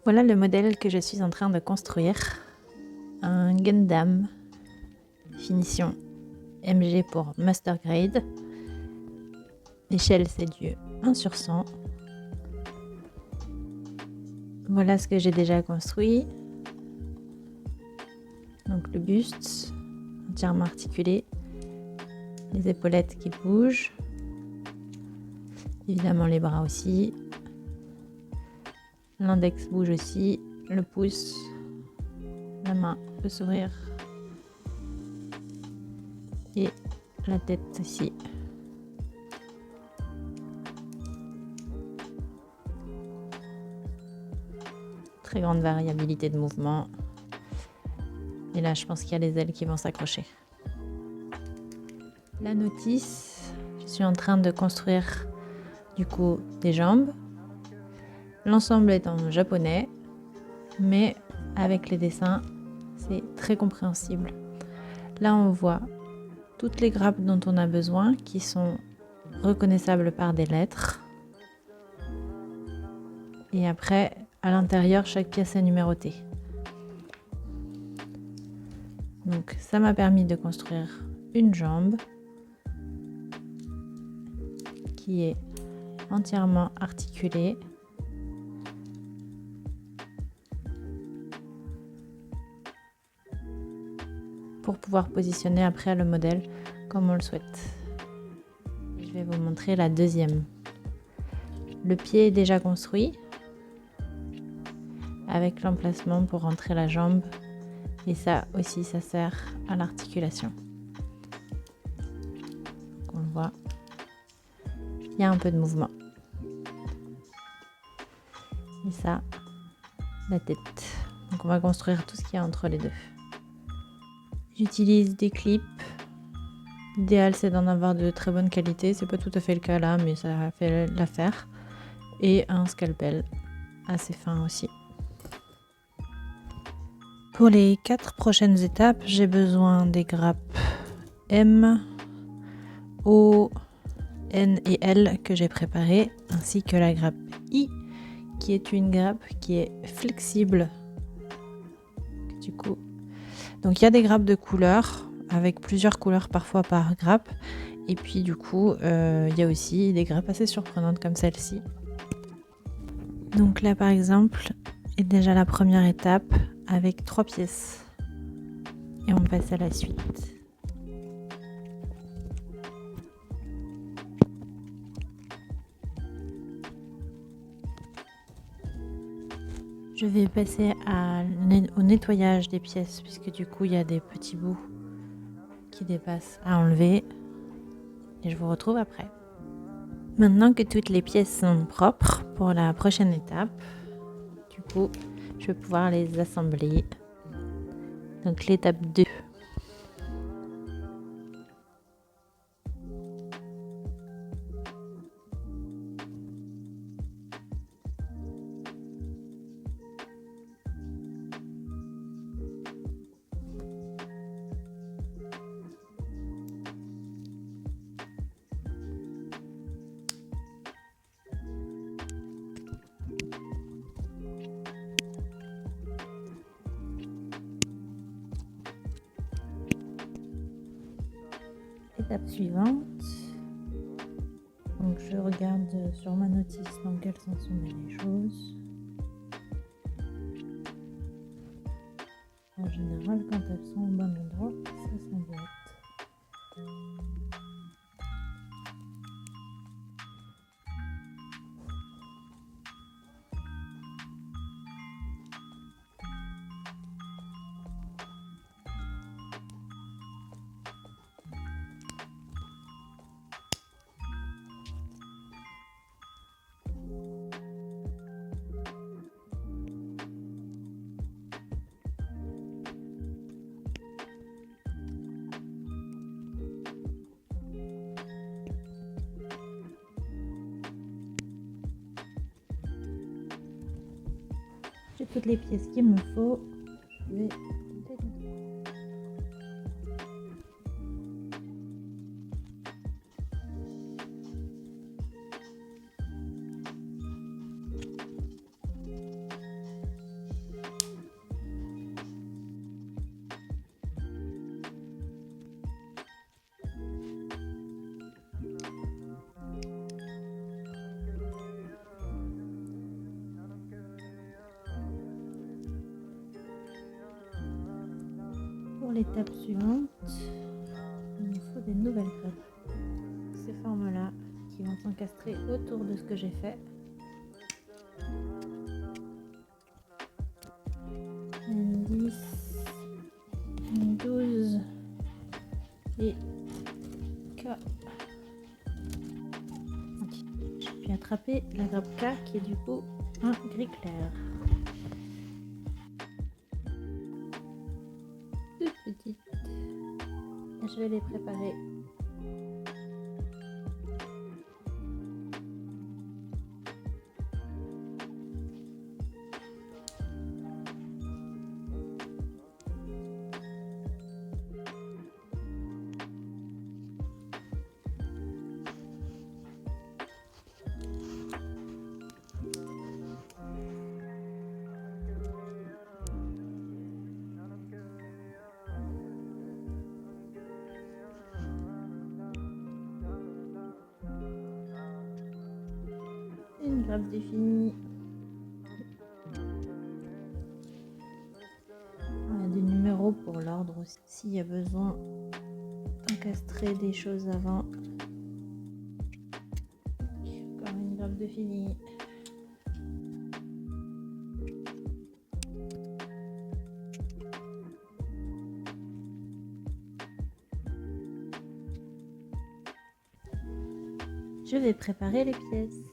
Voilà le modèle que je suis en train de construire. Un Gundam finition MG pour Master Grade. L'échelle c'est du 1/100. Voilà ce que j'ai déjà construit. Donc le buste entièrement articulé, les épaulettes qui bougent, évidemment les bras aussi, l'index bouge aussi, le pouce, la main peut s'ouvrir et la tête aussi. Très grande variabilité de mouvement. Et là, je pense qu'il y a les ailes qui vont s'accrocher. La notice, je suis en train de construire du coup des jambes. L'ensemble est en japonais, mais avec les dessins, c'est très compréhensible. Là, on voit toutes les grappes dont on a besoin qui sont reconnaissables par des lettres. Et après, à l'intérieur, chaque pièce est numérotée. Donc ça m'a permis de construire une jambe qui est entièrement articulée. Pour pouvoir positionner après le modèle comme on le souhaite. Je vais vous montrer la deuxième. Le pied est déjà construit avec l'emplacement pour rentrer la jambe. Et ça aussi, ça sert à l'articulation. On le voit, il y a un peu de mouvement. Et ça, la tête. Donc on va construire tout ce qu'il y a entre les deux. J'utilise des clips. L'idéal, c'est d'en avoir de très bonne qualité. C'est pas tout à fait le cas là, mais ça fait l'affaire. Et un scalpel assez fin aussi. Pour les 4 prochaines étapes, j'ai besoin des grappes M, O, N et L que j'ai préparées, ainsi que la grappe I, qui est une grappe qui est flexible. Du coup, donc il y a des grappes de couleurs, avec plusieurs couleurs parfois par grappe. Et puis du coup, il y a aussi des grappes assez surprenantes comme celle-ci. Donc là par exemple, est déjà la première étape avec 3 pièces. Et on passe à la suite. Je vais passer au nettoyage des pièces puisque du coup il y a des petits bouts qui dépassent à enlever. Et je vous retrouve après. Maintenant que toutes les pièces sont propres pour la prochaine étape, du coup je vais pouvoir les assembler. Donc l'étape 2. Étape suivante. Donc je regarde sur ma notice dans quel sens on met les choses. En général, quand elles sont au bon endroit, ça s'emboîte. J'ai toutes les pièces qu'il me faut. Je vais Étape suivante, il nous faut des nouvelles grappes. Ces formes-là qui vont s'encastrer autour de ce que j'ai fait. Une 10, une 12 et K. Okay. J'ai pu attraper la grappe K qui est du coup un gris clair. Toute petite. Et je vais les préparer. Une grappe définie. On a des numéros pour l'ordre aussi. S'il y a besoin d'encastrer des choses avant. Encore une grappe définie. Je vais préparer les pièces.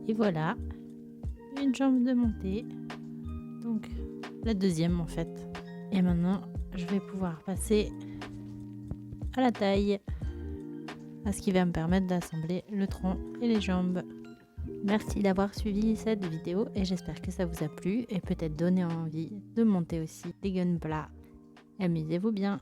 Et voilà, une jambe de montée, donc la deuxième en fait. Et maintenant, je vais pouvoir passer à la taille, à ce qui va me permettre d'assembler le tronc et les jambes. Merci d'avoir suivi cette vidéo et j'espère que ça vous a plu et peut-être donné envie de monter aussi des gunpla. Amusez-vous bien!